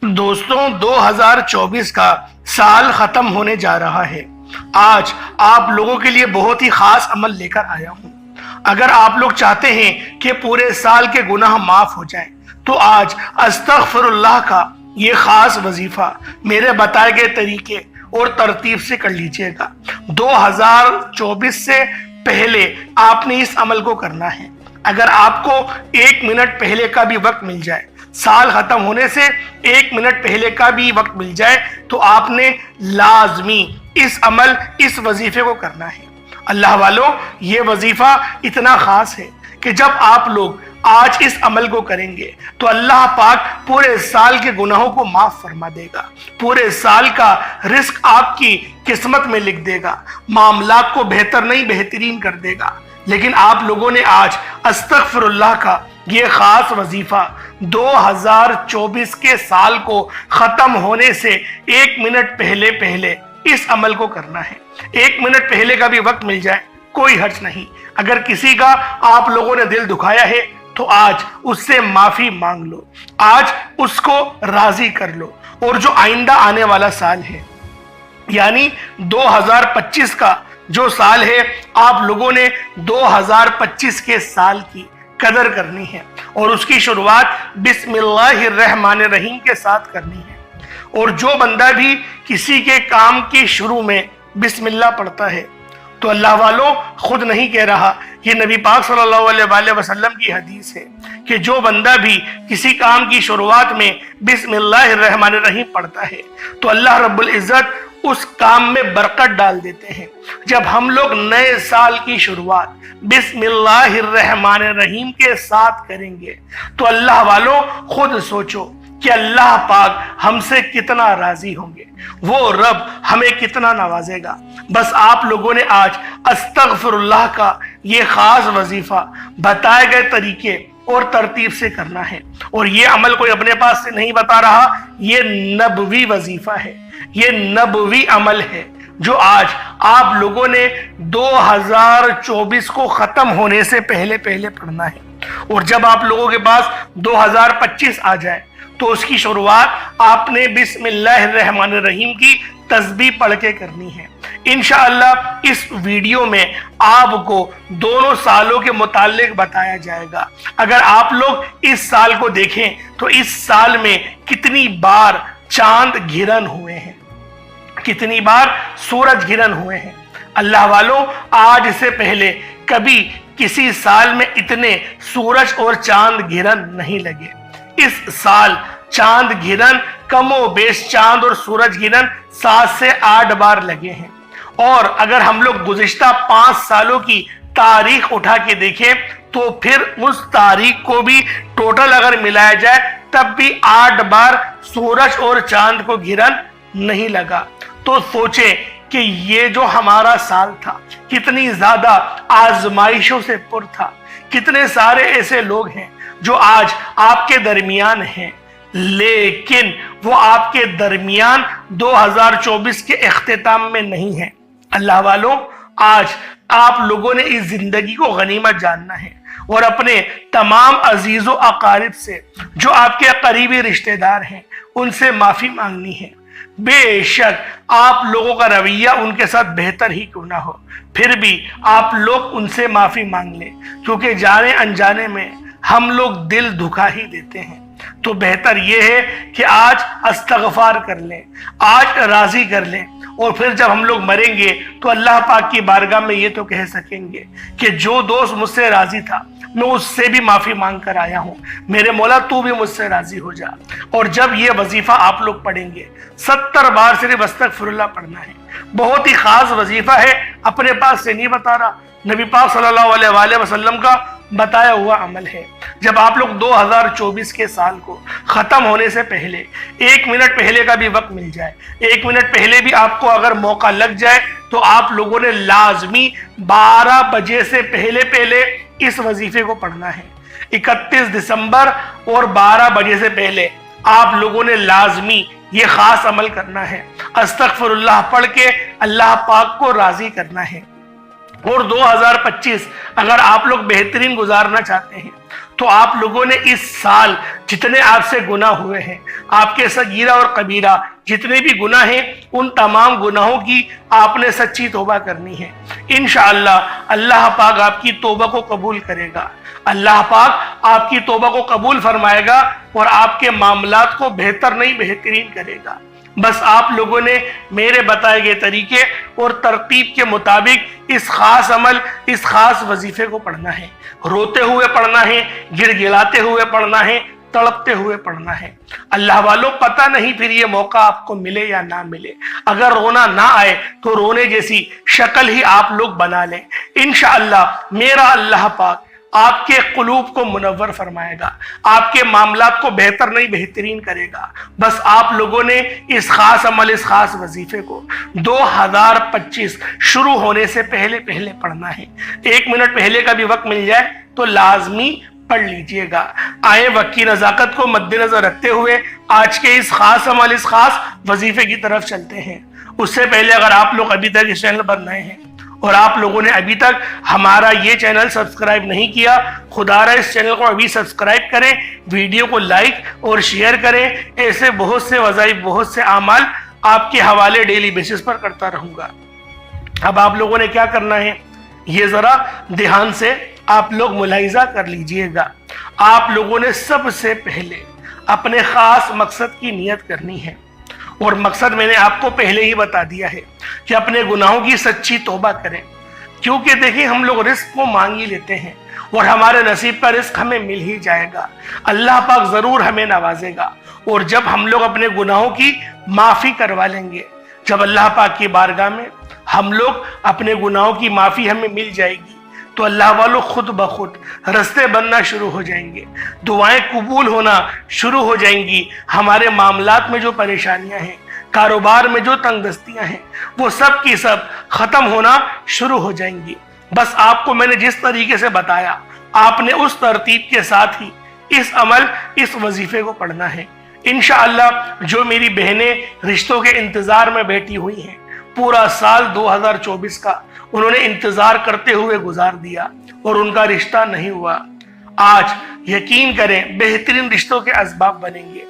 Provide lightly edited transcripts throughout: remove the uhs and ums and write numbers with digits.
دوستوں 2024 کا سال ختم ہونے جا رہا ہے۔ آج آپ لوگوں کے لیے بہت ہی خاص عمل لے کر آیا ہوں۔ اگر آپ لوگ چاہتے ہیں کہ پورے سال کے گناہ معاف ہو جائیں تو آج استغفر اللہ کا یہ خاص وظیفہ میرے بتائے گئے طریقے اور ترتیب سے کر لیجئے گا۔ 2024 سے پہلے آپ نے اس عمل کو کرنا ہے۔ اگر آپ کو 1 منٹ پہلے کا بھی وقت مل جائے، سال ختم ہونے سے 1 منٹ پہلے کا بھی وقت مل جائے، تو آپ نے لازمی اس وظیفے کو کرنا ہے۔ اللہ والو، یہ وظیفہ اتنا خاص ہے کہ جب آپ لوگ آج اس عمل کو کریں گے تو اللہ پاک پورے سال کے گناہوں کو معاف فرما دے گا، پورے سال کا رزق آپ کی قسمت میں لکھ دے گا، معاملات کو بہتر نہیں بہترین کر دے گا۔ لیکن آپ لوگوں نے آج استغفر اللہ کا یہ خاص وظیفہ 2024 کے سال کو ختم ہونے سے 1 منٹ پہلے اس عمل کو کرنا ہے۔ 1 منٹ پہلے کا بھی وقت مل جائے کوئی حرج نہیں۔ اگر کسی کا آپ لوگوں نے دل دکھایا ہے تو آج اس سے معافی مانگ لو، آج اس کو راضی کر لو، اور جو آئندہ آنے والا سال ہے یعنی 2025 کا جو سال ہے، آپ لوگوں نے 2025 کے سال کی قدر کرنی ہے اور اس کی شروعات بسم اللہ الرحمن الرحیم کے ساتھ کرنی ہے۔ اور جو بندہ بھی کسی کے کام کی شروع میں بسم اللہ پڑھتا ہے تو اللہ والوں خود نہیں کہہ رہا، یہ نبی پاک صلی اللہ علیہ وآلہ وسلم کی حدیث ہے کہ جو بندہ بھی کسی کام کی شروعات میں بسم اللہ الرحمن الرحیم پڑھتا ہے تو اللہ رب العزت اس کام میں برکت ڈال دیتے ہیں۔ جب ہم لوگ نئے سال کی شروعات بسم اللہ الرحمن الرحیم کے ساتھ کریں گے تو اللہ والوں خود سوچو کہ اللہ پاک ہم سے کتنا راضی ہوں گے، وہ رب ہمیں کتنا نوازے گا۔ بس آپ لوگوں نے آج استغفر اللہ کا یہ خاص وظیفہ بتائے گئے طریقے اور ترتیب سے کرنا ہے۔ اور یہ عمل کوئی اپنے پاس سے نہیں بتا رہا، یہ نبوی وظیفہ ہے، یہ نبوی عمل ہے جو آج آپ لوگوں نے 2024 کو ختم ہونے سے پہلے پڑھنا ہے۔ اور جب آپ لوگوں کے پاس 2025 آ جائے تو اس کی شروعات آپ نے بسم اللہ الرحمن الرحیم کی تسبیح پڑھ کے کرنی ہے۔ انشاءاللہ اس ویڈیو میں آپ کو دونوں سالوں کے متعلق بتایا جائے گا۔ اگر آپ لوگ اس سال کو دیکھیں تو اس سال میں کتنی بار چاند گھرن ہوئے ہیں، کتنی بار سورج گھرن ہوئے ہیں۔ اللہ والوں، آج سے پہلے کبھی کسی سال میں اتنے سورج اور چاند گھرن نہیں لگے۔ اس سال چاند گھرن کم و بیش چاند اور سورج گھرن 7 سے 8 بار لگے ہیں۔ اور اگر ہم لوگ گزشتہ 5 سالوں کی تاریخ اٹھا کے دیکھیں تو پھر اس تاریخ کو بھی ٹوٹل اگر ملایا جائے تب بھی 8 بار سورج اور چاند کو گھرن نہیں لگا۔ تو سوچیں کہ یہ جو ہمارا سال تھا کتنی زیادہ آزمائشوں سے پر تھا، کتنے سارے ایسے لوگ ہیں جو آج آپ کے درمیان ہیں لیکن وہ آپ کے درمیان 2024 کے اختتام میں نہیں ہیں۔ اللہ والوں، آج آپ لوگوں نے اس زندگی کو غنیمت جاننا ہے اور اپنے تمام عزیز و اقارب سے جو آپ کے قریبی رشتہ دار ہیں ان سے معافی مانگنی ہے۔ بے شک آپ لوگوں کا رویہ ان کے ساتھ بہتر ہی کیوں نہ ہو، پھر بھی آپ لوگ ان سے معافی مانگ لیں، کیونکہ جانے انجانے میں ہم لوگ دل دکھا ہی دیتے ہیں۔ تو بہتر یہ ہے کہ آج استغفار کر لیں، آج راضی کر لیں، اور پھر جب ہم لوگ مریں گے تو اللہ پاک کی بارگاہ میں یہ تو کہہ سکیں گے کہ جو دوست مجھ سے راضی تھا میں اس سے بھی معافی مانگ کر آیا ہوں، میرے مولا تو بھی مجھ سے راضی ہو جا۔ اور جب یہ وظیفہ آپ لوگ پڑھیں گے 70 بار صرف استغفر اللہ پڑھنا ہے۔ بہت ہی خاص وظیفہ ہے، اپنے پاس سے نہیں بتا رہا، نبی پاک صلی اللہ علیہ وآلہ وسلم کا بتایا ہوا عمل ہے۔ جب آپ لوگ 2024 کے سال کو ختم ہونے سے پہلے 1 منٹ پہلے کا بھی وقت مل جائے، 1 منٹ پہلے بھی آپ کو اگر موقع لگ جائے تو آپ لوگوں نے لازمی 12 بجے سے پہلے اس وظیفے کو پڑھنا ہے۔ 31 دسمبر اور 12 بجے سے پہلے آپ لوگوں نے لازمی یہ خاص عمل کرنا ہے، استغفر اللہ پڑھ کے اللہ پاک کو راضی کرنا ہے۔ اور 2025 اگر آپ لوگ بہترین گزارنا چاہتے ہیں تو آپ لوگوں نے اس سال جتنے آپ سے گناہ ہوئے ہیں، آپ کے صغیرہ اور کبیرہ جتنے بھی گناہ ہیں، ان تمام گناہوں کی آپ نے سچی توبہ کرنی ہے۔ انشاءاللہ اللہ پاک آپ کی توبہ کو قبول کرے گا، اللہ پاک آپ کی توبہ کو قبول فرمائے گا اور آپ کے معاملات کو بہتر نہیں بہترین کرے گا۔ بس آپ لوگوں نے میرے بتائے گئے طریقے اور ترتیب کے مطابق اس خاص عمل، اس خاص وظیفے کو پڑھنا ہے، روتے ہوئے پڑھنا ہے، گڑ گڑاتے ہوئے پڑھنا ہے، تڑپتے ہوئے پڑھنا ہے۔ اللہ والوں پتہ نہیں پھر یہ موقع آپ کو ملے یا نہ ملے، اگر رونا نہ آئے تو رونے جیسی شکل ہی آپ لوگ بنا لیں۔ انشاءاللہ میرا اللہ پاک آپ کے قلوب کو منور فرمائے گا، آپ کے معاملات کو بہتر نہیں بہترین کرے گا۔ بس آپ لوگوں نے اس خاص عمل، اس خاص وظیفے کو 2025 شروع ہونے سے پہلے پڑھنا ہے۔ 1 منٹ پہلے کا بھی وقت مل جائے تو لازمی پڑھ لیجئے گا۔ آئے وقت کی نزاکت کو مد نظر رکھتے ہوئے آج کے اس خاص عمل، اس خاص وظیفے کی طرف چلتے ہیں۔ اس سے پہلے اگر آپ لوگ ابھی تک اس چینل پر نئے ہیں اور آپ لوگوں نے ابھی تک ہمارا یہ چینل سبسکرائب نہیں کیا، خدا را اس چینل کو ابھی سبسکرائب کریں، ویڈیو کو لائک اور شیئر کریں۔ ایسے بہت سے وظائف، بہت سے اعمال آپ کے حوالے ڈیلی بیسس پر کرتا رہوں گا۔ اب آپ لوگوں نے کیا کرنا ہے، یہ ذرا دھیان سے آپ لوگ ملاحظہ کر لیجئے گا۔ آپ لوگوں نے سب سے پہلے اپنے خاص مقصد کی نیت کرنی ہے، اور مقصد میں نے آپ کو پہلے ہی بتا دیا ہے کہ اپنے گناہوں کی سچی توبہ کریں، کیونکہ دیکھیں ہم لوگ رزق کو مانگ ہی لیتے ہیں اور ہمارے نصیب کا رزق ہمیں مل ہی جائے گا، اللہ پاک ضرور ہمیں نوازے گا۔ اور جب ہم لوگ اپنے گناہوں کی معافی کروا لیں گے، جب اللہ پاک کی بارگاہ میں ہم لوگ اپنے گناہوں کی معافی ہمیں مل جائے گی، تو اللہ والوں خود بخود رستے بننا شروع ہو جائیں گے، دعائیں قبول ہونا شروع ہو جائیں گی، ہمارے معاملات میں جو پریشانیاں ہیں، کاروبار میں جو تنگ دستیاں ہیں، وہ سب کی سب ختم ہونا شروع ہو جائیں گی۔ بس آپ کو میں نے جس طریقے سے بتایا، آپ نے اس ترتیب کے ساتھ ہی اس عمل، اس وظیفے کو پڑھنا ہے۔ انشاءاللہ جو میری بہنیں رشتوں کے انتظار میں بیٹھی ہوئی ہیں، پورا سال 2024 کا انہوں نے انتظار کرتے ہوئے گزار دیا اور ان کا رشتہ نہیں ہوا، آج یقین کریں بہترین رشتوں کے اسباب بنیں گے۔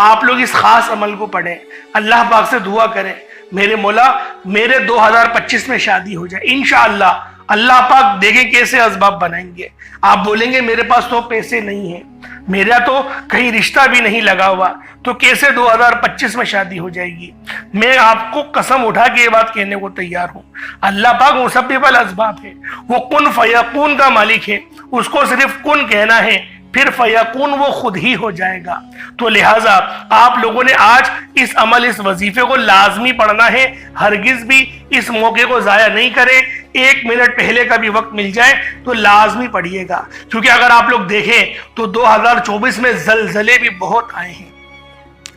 آپ لوگ اس خاص عمل کو پڑھیں، اللہ پاک سے دعا کریں، میرے مولا میرے 2025 میں شادی ہو جائے۔ انشاءاللہ اللہ پاک دیکھیں کیسے اسباب بنائیں گے۔ آپ بولیں گے میرے پاس تو پیسے نہیں ہیں، میرا تو کہیں رشتہ بھی نہیں لگا ہوا، تو کیسے 2025 میں شادی ہو جائے گی؟ میں آپ کو قسم اٹھا کے یہ بات کہنے کو تیار ہوں، اللہ پاک مسبب الاسباب ہے، وہ کن فیکون کا مالک ہے، اس کو صرف کن کہنا ہے، پھر فیکون وہ خود ہی ہو جائے گا۔ تو لہٰذا آپ لوگوں نے آج اس عمل، اس وظیفے کو لازمی پڑھنا ہے، ہرگز بھی اس موقع کو ضائع نہیں کریں۔ 1 منٹ پہلے کا بھی وقت مل جائے تو لازمی پڑھیے گا، کیونکہ اگر آپ لوگ دیکھیں تو 2024 میں زلزلے بھی بہت آئے ہیں۔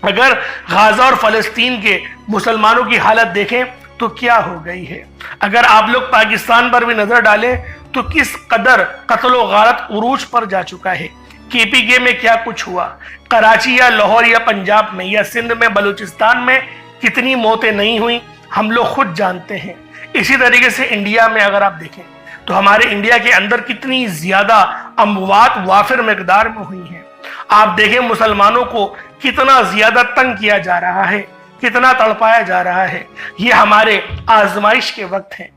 اگر غزہ اور فلسطین کے مسلمانوں کی حالت دیکھیں تو کیا ہو گئی ہے، اگر آپ لوگ پاکستان پر بھی نظر ڈالیں تو کس قدر قتل و غارت عروج پر جا چکا ہے۔ KPK میں کیا کچھ ہوا، کراچی یا لاہور یا پنجاب میں یا سندھ میں، بلوچستان میں کتنی موتیں نہیں ہوئیں، ہم لوگ خود جانتے ہیں۔ اسی طریقے سے انڈیا میں اگر آپ دیکھیں تو ہمارے انڈیا کے اندر کتنی زیادہ اموات وافر مقدار میں ہوئی ہیں۔ آپ دیکھیں مسلمانوں کو کتنا زیادہ تنگ کیا جا رہا ہے، کتنا تڑپایا جا رہا ہے۔ یہ ہمارے آزمائش کے وقت ہیں۔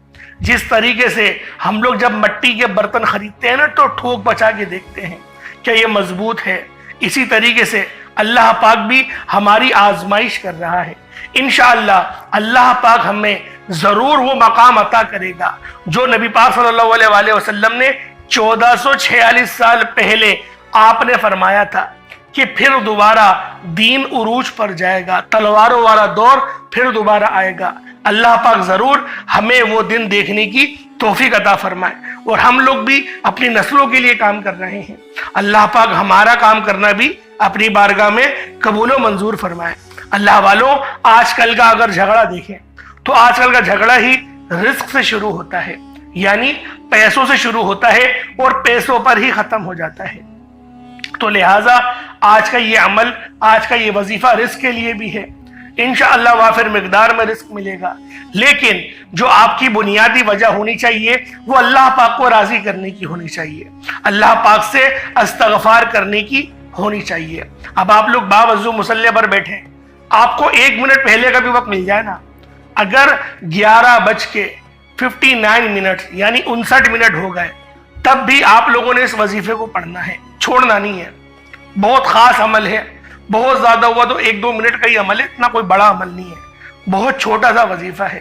جس طریقے سے ہم لوگ جب مٹی کے برتن خریدتے ہیں نا تو ٹھوک بچا کے دیکھتے ہیں کہ یہ مضبوط ہے، اسی طریقے سے اللہ پاک بھی ہماری آزمائش کر رہا ہے۔ انشاءاللہ اللہ پاک ہمیں ضرور وہ مقام عطا کرے گا جو نبی پاک صلی اللہ علیہ وآلہ وسلم نے 1446 سال پہلے آپ نے فرمایا تھا کہ پھر دوبارہ دین عروج پر جائے گا، تلواروں والا دور پھر دوبارہ آئے گا۔ اللہ پاک ضرور ہمیں وہ دن دیکھنے کی توفیق عطا فرمائے، اور ہم لوگ بھی اپنی نسلوں کے لیے کام کر رہے ہیں، اللہ پاک ہمارا کام کرنا بھی اپنی بارگاہ میں قبول و منظور فرمائے۔ اللہ والوں آج کل کا اگر جھگڑا دیکھیں تو آج کل کا جھگڑا ہی رزق سے شروع ہوتا ہے، یعنی پیسوں سے شروع ہوتا ہے اور پیسوں پر ہی ختم ہو جاتا ہے۔ تو لہٰذا آج کا یہ عمل، آج کا یہ وظیفہ رزق کے لیے بھی ہے۔ انشاءاللہ وافر مقدار میں رزق ملے گا، لیکن جو آپ کی بنیادی وجہ ہونی چاہیے وہ اللہ پاک کو راضی کرنے کی ہونی چاہیے، اللہ پاک سے استغفار کرنے کی ہونی چاہیے۔ اب آپ لوگ باوضو مصلی پر بیٹھے، آپ کو 1 منٹ پہلے کا بھی وقت مل جائے نا، اگر 11:59 یعنی 59 منٹ ہو گئے تب بھی آپ لوگوں نے اس وظیفے کو پڑھنا ہے، چھوڑنا نہیں ہے۔ بہت خاص عمل ہے، بہت زیادہ ہوا تو 1-2 منٹ کا ہی عمل ہے، اتنا کوئی بڑا عمل نہیں ہے، بہت چھوٹا سا وظیفہ ہے،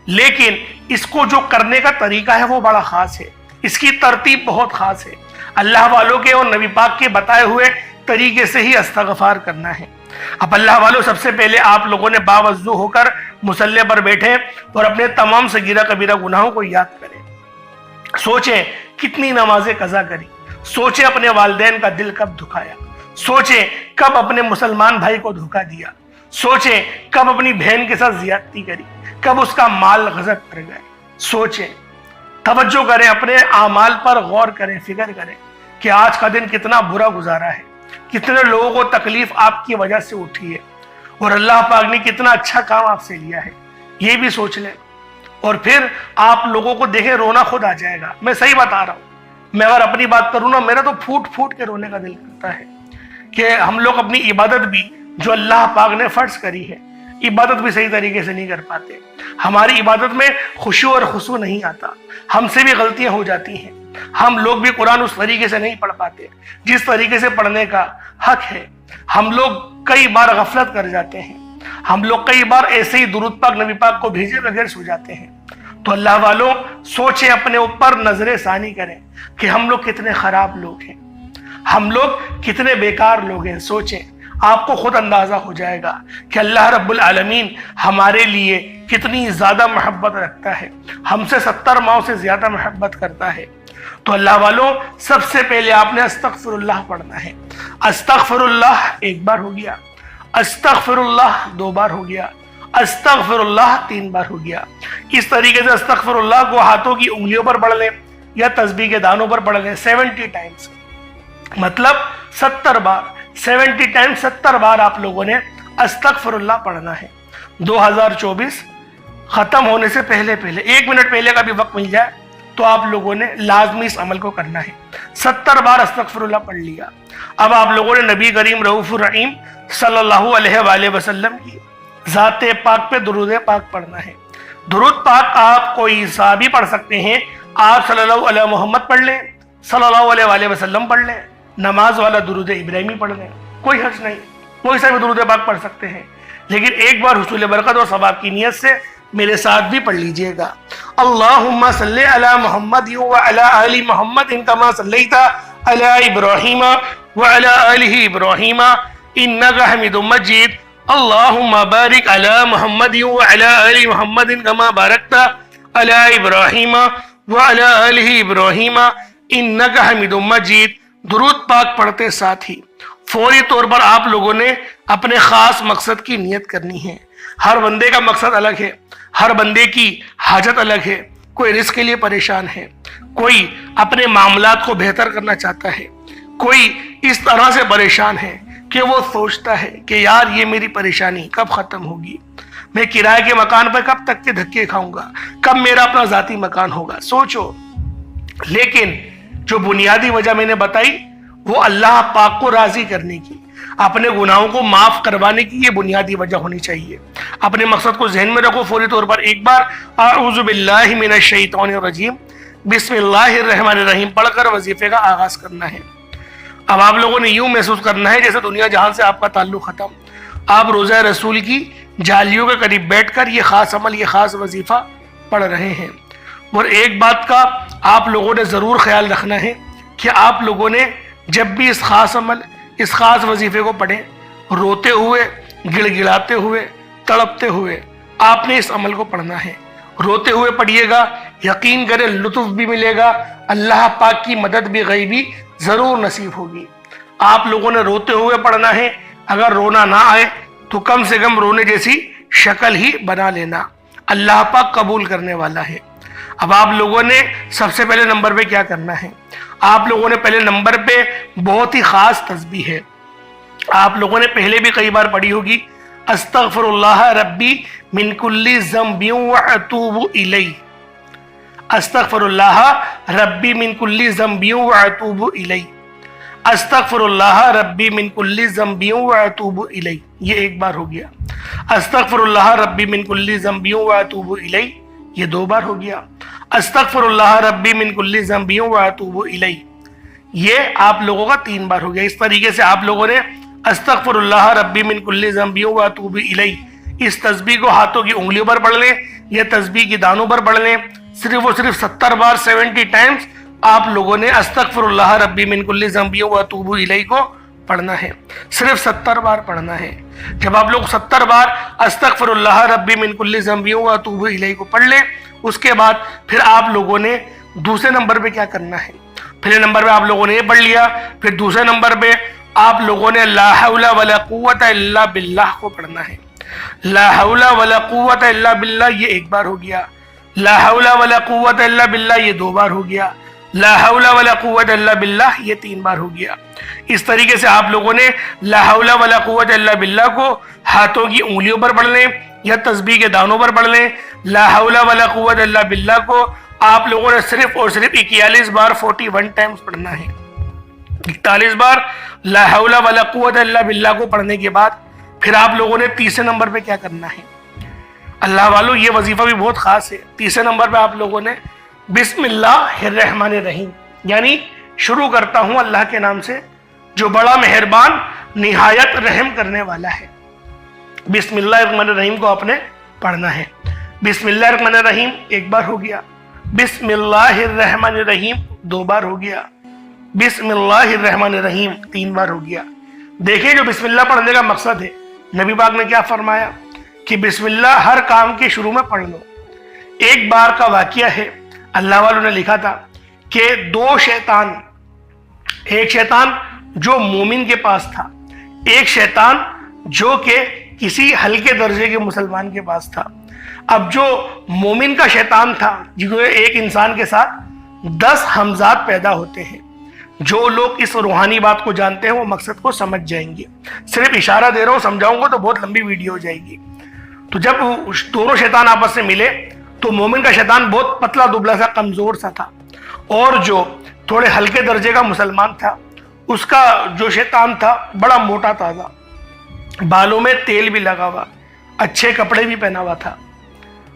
لیکن اس کو جو کرنے کا طریقہ ہے وہ بڑا خاص ہے، اس کی ترتیب بہت خاص ہے۔ اللہ والوں کے اور نبی پاک کے بتائے ہوئے طریقے سے ہی استغفار کرنا ہے۔ اب اللہ والوں، سب سے پہلے آپ لوگوں نے باوضو ہو کر مصلی پر بیٹھے اور اپنے تمام صغیرہ کبیرہ گناہوں کو یاد کریں۔ سوچیں کتنی نمازیں قضا کری، سوچیں اپنے والدین کا دل کب دکھایا، سوچیں کب اپنے مسلمان بھائی کو دھوکہ دیا، سوچیں کب اپنی بہن کے ساتھ زیادتی کری، کب اس کا مال غصب کر گئے۔ سوچیں، توجہ کریں، اپنے اعمال پر غور کریں، فکر کریں کہ آج کا دن کتنا برا گزارا ہے، کتنے لوگوں کو تکلیف آپ کی وجہ سے اٹھی ہے، اور اللہ پاک نے کتنا اچھا کام آپ سے لیا ہے، یہ بھی سوچ لیں۔ اور پھر آپ لوگوں کو دیکھیں، رونا خود آ جائے گا۔ میں صحیح بتا رہا ہوں، میں اگر اپنی بات کروں نا، میرا تو پھوٹ پھوٹ کے رونے کا دل کرتا ہے کہ ہم لوگ اپنی عبادت بھی جو اللہ پاک نے فرض کری ہے، عبادت بھی صحیح طریقے سے نہیں کر پاتے۔ ہماری عبادت میں خشوع اور خضوع نہیں آتا، ہم سے بھی غلطیاں ہو جاتی ہیں، ہم لوگ بھی قرآن اس طریقے سے نہیں پڑھ پاتے جس طریقے سے پڑھنے کا حق ہے۔ ہم لوگ کئی بار غفلت کر جاتے ہیں، ہم لوگ کئی بار ایسے ہی درود پاک نبی پاک کو بھیجے بغیر سو جاتے ہیں۔ تو اللہ والوں، سوچیں، اپنے اوپر نظر ثانی کریں کہ ہم لوگ کتنے خراب لوگ ہیں، ہم لوگ کتنے بیکار لوگ ہیں۔ سوچیں، آپ کو خود اندازہ ہو جائے گا کہ اللہ رب العالمین ہمارے لیے کتنی زیادہ محبت رکھتا ہے، ہم سے 70 ماؤں سے زیادہ محبت کرتا ہے۔ تو اللہ والوں، سب سے پہلے آپ نے استغفر اللہ پڑھنا ہے۔ استغفر اللہ 1 بار ہو گیا، استغفر اللہ 2 بار ہو گیا، استغفر اللہ 3 بار ہو گیا۔ اس طریقے سے استغفر اللہ کو ہاتھوں کی انگلیوں پر پڑھ لیں یا تسبیح کے دانوں پر پڑھ لیں 70 ٹائمز، مطلب 70 بار، 70 ٹائمز 70 بار آپ لوگوں نے استغفر اللہ پڑھنا ہے۔ 2024 ختم ہونے سے پہلے 1 منٹ پہلے کا بھی وقت مل جائے تو آپ لوگوں نے لازمی اس عمل کو کرنا ہے۔ 70 بار استغفر اللہ پڑھ لیا۔ اب آپ لوگوں نے نبی کریم رؤوف الرحیم صلی اللہ علیہ وآلہ وسلم کی ذات پاک پہ درود پاک پڑھنا ہے۔ درود پاک آپ کوئی سا بھی پڑھ سکتے ہیں، آپ صلی اللہ علیہ محمد پڑھ لیں، صلی اللہ علیہ وآلہ وسلم پڑھ لیں، نماز والا درود ابراہیمی پڑھ لیں، کوئی حرج نہیں، کوئی سا بھی درود پاک پڑھ سکتے ہیں، لیکن ایک بار حصول برکت اور ثواب کی نیت سے میرے ساتھ بھی پڑھ لیجئے گا۔ اللہم صلی علی محمد وعلی آل محمد کما صلیت علی ابراہیم وعلی آل ابراہیم انک حمید مجید۔ اللہم بارک علی محمد وعلی آل محمد کما بارکت علی ابراہیم وعلی آل ابراہیم انک حمید مجید۔ درود پاک پڑھتے ساتھ ہی فوری طور پر آپ لوگوں نے اپنے خاص مقصد کی نیت کرنی ہے۔ ہر بندے کا مقصد الگ ہے، ہر بندے کی حاجت الگ ہے، کوئی رزق کے لیے پریشان ہے، کوئی اپنے معاملات کو بہتر کرنا چاہتا ہے، کوئی اس طرح سے پریشان ہے کہ وہ سوچتا ہے کہ یار یہ میری پریشانی کب ختم ہوگی، میں کرائے کے مکان پر کب تک کے دھکے کھاؤں گا، کب میرا اپنا ذاتی مکان ہوگا۔ سوچو، لیکن جو بنیادی وجہ میں نے بتائی وہ اللہ پاک کو راضی کرنے کی، اپنے گناہوں کو معاف کروانے کی یہ بنیادی وجہ ہونی چاہیے۔ اپنے مقصد کو ذہن میں رکھو، فوری طور پر ایک بار اعوذ باللہ من الشیطان الرجیم بسم اللہ الرحمن الرحیم پڑھ کر وظیفے کا آغاز کرنا ہے۔ اب آپ لوگوں نے یوں محسوس کرنا ہے جیسے دنیا جہان سے آپ کا تعلق ختم، آپ روزہ رسول کی جالیوں کے قریب بیٹھ کر یہ خاص عمل، یہ خاص وظیفہ پڑھ رہے ہیں۔ اور ایک بات کا آپ لوگوں نے ضرور خیال رکھنا ہے کہ آپ لوگوں نے جب بھی اس خاص عمل، اس خاص وظیفے کو پڑھیں، روتے ہوئے، گڑ گڑاتے ہوئے، تڑپتے ہوئے آپ نے اس عمل کو پڑھنا ہے۔ روتے ہوئے پڑھیے گا، یقین کریں لطف بھی ملے گا، اللہ پاک کی مدد بھی غیبی ضرور نصیب ہوگی۔ آپ لوگوں نے روتے ہوئے پڑھنا ہے، اگر رونا نہ آئے تو کم سے کم رونے جیسی شکل ہی بنا لینا، اللہ پاک قبول کرنے والا ہے۔ اب آپ لوگوں نے سب سے پہلے نمبر پہ کیا کرنا ہے؟ آپ لوگوں نے پہلے نمبر پہ بہت ہی خاص تسبیح ہے، آپ لوگوں نے پہلے بھی کئی بار پڑھی ہوگی، استغفر اللہ ربی من کل ذنب واتوب الیہ، استغفر اللہ ربی من کل ذنب واتوب الیہ، استغفر اللہ ربی من کل ذنب واتوب الیہ، یہ ایک بار ہو گیا۔ استغفر اللہ ربی من کل ذنب واتوب الیہ، یہ دو بار ہو گیا۔ استغفر اللہ ربی من کل ذنب واتوب الیہ، یہ آپ لوگوں کا 3 بار ہو گیا۔ اس طریقے سے آپ لوگوں نے استغفر اللہ ربی من کل ذنب واتوب الیہ، اس تسبیح کو ہاتھوں کی انگلیوں پر پڑھ لیں یا تسبیح کی دانوں پر پڑھ لیں، صرف اور صرف 70 بار 70 ٹائمز آپ لوگوں نے استغفر اللہ ربی من کل ذنب واتوب الیہ کو پڑھنا ہے، صرف 70 بار پڑھنا ہے۔ جب آپ لوگ 70 بار استغفر اللہ ربی من کل ذنب واتوب الیہ کو پڑھ لیں، اس کے بعد پھر آپ لوگوں نے دوسرے نمبر پہ کیا کرنا ہے؟ پہلے نمبر پہ آپ لوگوں نے یہ پڑھ لیا، پھر دوسرے نمبر پہ آپ لوگوں نے لا حول ولا قوت الا باللہ کو پڑھنا ہے۔ لا حول ولا قوت الا باللہ یہ ایک بار ہو گیا، لا حول ولا قوت الا باللہ یہ 2 بار ہو گیا، لا حول ولا قوت الا باللہ یہ 3 بار ہو گیا۔ اس طریقے سے آپ لوگوں نے لا حول ولا قوت الا باللہ کو ہاتھوں کی انگلیوں پر پڑھ لیں یا تسبیح کے دانوں پر پڑھ لیں۔ لا حول ولا قوت الا باللہ کو آپ لوگوں نے صرف اور صرف 41 بار 41 ٹائمز پڑھنا ہے۔ 41 بار لا حول ولا قوت الا باللہ کو پڑھنے کے بعد پھر آپ لوگوں نے تیسرے نمبر پہ کیا کرنا ہے؟ اللہ والو یہ وظیفہ بھی بہت خاص ہے۔ تیسرے نمبر پہ آپ لوگوں نے بسم اللہ الرحمن الرحیم، یعنی شروع کرتا ہوں اللہ کے نام سے جو بڑا مہربان نہایت رحم کرنے والا ہے۔ بسم اللہ الرحمن الرحیم کو آپ نے پڑھنا ہے۔ بسم اللہ الرحمن الرحیم ایک بار ہو گیا، بسم اللہ الرحمن الرحیم 2 بار ہو گیا، بسم اللہ الرحمن الرحیم 3 بار ہو گیا۔ دیکھیں جو بسم اللہ پڑھنے کا مقصد ہے، نبی پاک نے کیا فرمایا کہ بسم اللہ ہر کام کے شروع میں پڑھ لو۔ ایک بار کا واقعہ ہے، اللہ والوں نے لکھا تھا کہ 2 شیطان، ایک شیطان جو مومن کے پاس تھا، ایک شیطان جو کہ کسی ہلکے درجے کے مسلمان کے پاس تھا۔ اب جو مومن کا شیطان تھا، جو ایک انسان کے ساتھ 10 ہمزاد پیدا ہوتے ہیں۔ جو لوگ اس روحانی بات کو جانتے ہیں وہ مقصد کو سمجھ جائیں گے، صرف اشارہ دے رہا ہوں، سمجھاؤں گا تو بہت لمبی ویڈیو ہو جائے گی۔ تو جب دونوں شیطان آپس میں ملے تو مومن کا شیطان بہت پتلا دبلا سا کمزور سا تھا، اور جو تھوڑے ہلکے درجے کا مسلمان تھا اس کا جو شیطان تھا بڑا موٹا تازہ، بالوں میں تیل بھی لگا ہوا، اچھے کپڑے بھی پہنا ہوا تھا۔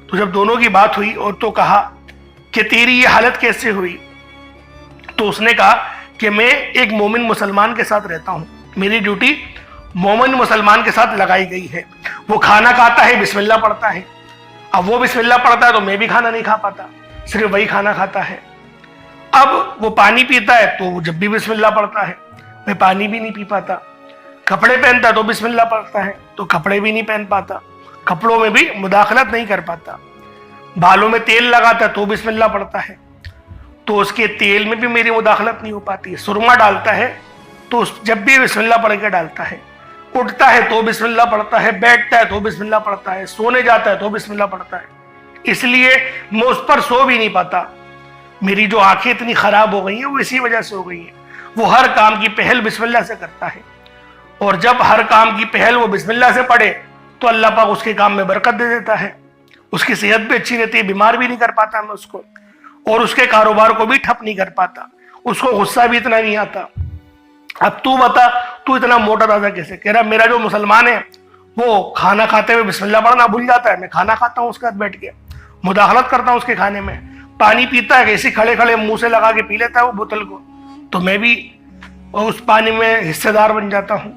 تو جب دونوں کی بات ہوئی اور تو کہا کہ تیری یہ حالت کیسے ہوئی، تو اس نے کہا کہ میں ایک مومن مسلمان کے ساتھ رہتا ہوں، میری ڈیوٹی مومن مسلمان کے ساتھ لگائی گئی ہے۔ وہ کھانا کھاتا ہے بسم اللہ پڑھتا ہے، اب وہ بسم اللہ پڑھتا ہے تو میں بھی کھانا نہیں کھا پاتا، صرف وہی کھانا کھاتا ہے۔ اب وہ پانی پیتا ہے تو جب بھی بسم اللہ پڑھتا ہے، میں پانی بھی نہیں پی پاتا۔ کپڑے پہنتا ہے تو بسم اللہ پڑھتا ہے تو کپڑے بھی نہیں پہن پاتا، کپڑوں میں بھی مداخلت نہیں کر پاتا۔ بالوں میں تیل لگاتا ہے تو بسم اللہ پڑھتا ہے تو اس کے تیل میں بھی میری مداخلت نہیں ہو پاتی۔ سرما ڈالتا ہے تو جب بھی بسم اللہ پڑھ کے ڈالتا ہے، اٹھتا ہے تو بسم اللہ پڑھتا ہے، بیٹھتا ہے تو بسم اللہ پڑھتا ہے، سونے جاتا ہے تو بسم اللہ پڑھتا ہے۔ اس لیے میں اس پر سو بھی نہیں پاتا، میری جو آنکھیں اتنی خراب ہو گئی ہیں وہ اسی وجہ سے ہو گئی ہیں۔ وہ ہر کام کی پہل بسم اللہ سے کرتا ہے، اور جب ہر کام کی پہل وہ بسم اللہ سے پڑھے تو اللہ پاک اس کے کام میں برکت دے دیتا ہے، اس کی صحت بھی اچھی رہتی ہے، بیمار بھی نہیں کر پاتا میں اس کو، اور اس کے کاروبار کو بھی ٹھپ نہیں کر پاتا، اس کو غصہ بھی اتنا نہیں آتا۔ اب تو بتا، تو اتنا موٹا تازہ کیسے؟ کہہ رہا میرا جو مسلمان ہے وہ کھانا کھاتے ہوئے بسم اللہ پڑھنا بھول جاتا ہے، میں کھانا کھاتا ہوں اس کے ساتھ بیٹھ کے، مداخلت کرتا ہوں اس کے کھانے میں، پانی پیتا ہے ایسے کھڑے کھڑے منہ سے لگا کے پی لیتا ہے وہ بوتل کو، تو میں بھی اس پانی میں حصے دار بن جاتا ہوں۔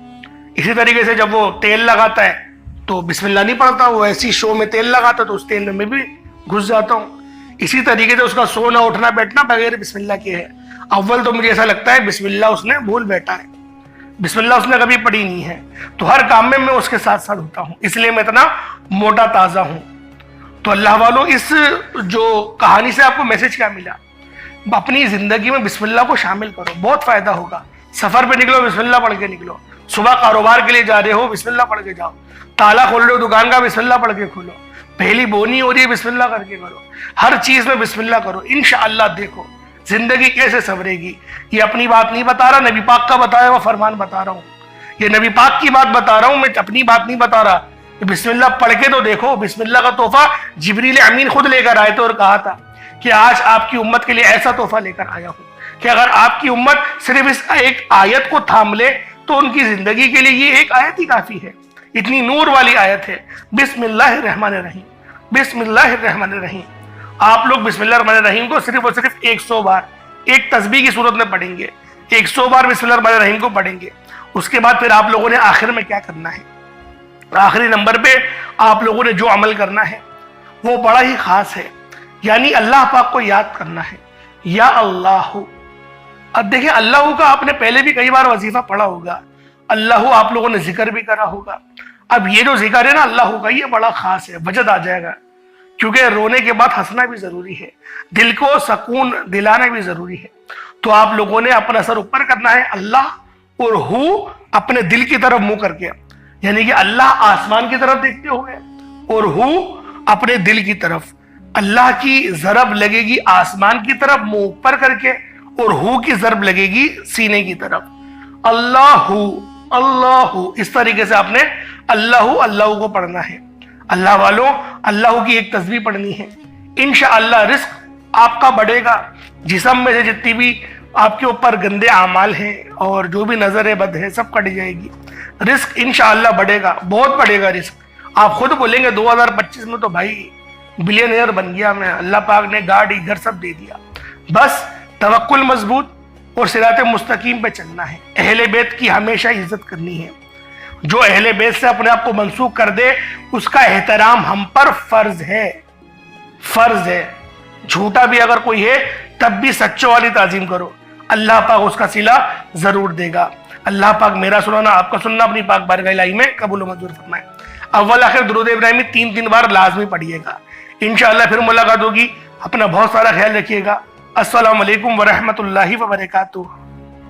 اسی طریقے سے جب وہ تیل لگاتا ہے تو بسم اللہ نہیں پڑھتا، وہ ایسی شو میں تیل لگاتا ہے تو اس تیل میں بھی گھس جاتا ہوں۔ اسی طریقے سے اس کا سونا اٹھنا بیٹھنا بغیر بسم اللہ کے ہے۔ اول تو مجھے ایسا لگتا ہے بسم اللہ اس نے بھول بیٹھا ہے، بسم اللہ اس نے کبھی پڑھی نہیں ہے، تو ہر کام میں اس کے ساتھ ساتھ ہوتا ہوں، اس لیے میں اتنا موٹا تازہ ہوں۔ تو اللہ والوں، اس جو کہانی سے آپ کو میسج کیا ملا؟ اپنی زندگی میں بسم اللہ کو شامل کرو، بہت فائدہ ہوگا۔ سفر پہ نکلو بسم اللہ پڑھ کے نکلو، صبح کاروبار کے لیے جا رہے ہو بسم اللہ پڑھ کے جاؤ، تالا کھول رہے ہو دکان کا بسم اللہ پڑھ کے کھولو، پہلی بونی ہو رہی ہے بسم اللہ کر کے کرو، ہر چیز میں بسم اللہ کرو، انشاءاللہ دیکھو زندگی کیسے سنورے گی۔ یہ اپنی بات نہیں بتا رہا، نبی پاک کا بتایا ہوا فرمان بتا رہا ہوں، یہ نبی پاک کی بات بتا رہا ہوں، میں اپنی بات نہیں بتا رہا۔ بسم اللہ پڑھ کے تو دیکھو. بسم اللہ کا تحفہ جبریل امین خود لے کر آئے تھے اور کہا تھا کہ آج آپ کی امت کے لیے ایسا تحفہ لے کر آیا ہوں کہ اگر آپ کی امت صرف اس ایک آیت کو تھام لے تو ان کی زندگی کے لیے یہ ایک آیت ہی کافی ہے. اتنی نور والی آیت ہے. بسم اللہ الرحمن الرحیم. بسم اللہ الرحمن الرحیم. آپ لوگ بسم اللہ الرحمن الرحیم کو صرف اور صرف 100 بار ایک تسبیح کی صورت میں پڑھیں گے. 100 بار بسم اللہ الرحمن الرحیم کو پڑھیں گے. اس کے بعد پھر آپ لوگوں نے آخر میں کیا کرنا ہے؟ آخری نمبر پہ آپ لوگوں نے جو عمل کرنا ہے وہ بڑا ہی خاص ہے. یعنی اللہ پاک کو یاد کرنا ہے. یا اللہ. اب دیکھیں اللہ کا آپ نے پہلے بھی کئی بار وظیفہ پڑھا ہوگا. اللہ آپ لوگوں نے ذکر بھی کرا ہوگا. اب یہ جو ذکر ہے نا اللہ کا یہ بڑا خاص ہے. وجد آ جائے گا کیونکہ رونے کے بعد ہنسنا بھی ضروری ہے. دل کو سکون دلانا بھی ضروری ہے. تو آپ لوگوں نے اپنا سر اوپر کرنا ہے اللہ اور ہو اپنے دل کی طرف منہ کر کے. یعنی کہ اللہ آسمان کی طرف دیکھتے ہوئے اور ہو اپنے دل کی طرف. اللہ کی ضرب لگے گی آسمان کی طرف منہ اوپر کر کے اور ہو کی ضرب لگے گی سینے کی طرف. اللہ اللہ. اس طریقے سے آپ نے اللہ اللہ کو پڑھنا ہے. اللہ والوں اللہ کی ایک تسبیح پڑھنی ہے. انشاءاللہ رزق آپ کا بڑھے گا. جسم میں سے جتنی بھی آپ کے اوپر گندے اعمال ہیں اور جو بھی نظر بد ہے سب کٹ جائے گی. رزق انشاءاللہ بڑھے گا. بہت بڑھے گا رزق. آپ خود بولیں گے 2025 میں تو بھائی بلینئر بن گیا میں. اللہ پاک نے گاڑی گھر سب دے دیا. بس توکل مضبوط اور صراط مستقیم پہ چلنا ہے. اہل بیت کی ہمیشہ عزت کرنی ہے. جو اہل بیت سے اپنے آپ کو منسوخ کر دے اس کا احترام ہم پر فرض ہے. فرض ہے. جھوٹا بھی اگر کوئی ہے تب بھی سچوں والی تعظیم کرو. اللہ پاک اس کا صلہ ضرور دے گا. اللہ پاک میرا سنانا آپ کا سننا اپنی پاک بارگاہ الہی میں قبول و منظور فرمائے. اول آخر درود ابراہیمی 3 بار لازمی پڑھیے گا. انشاءاللہ پھر ملاقات ہوگی. اپنا بہت سارا خیال رکھیے گا. السلام علیکم ورحمۃ اللہ وبرکاتہ.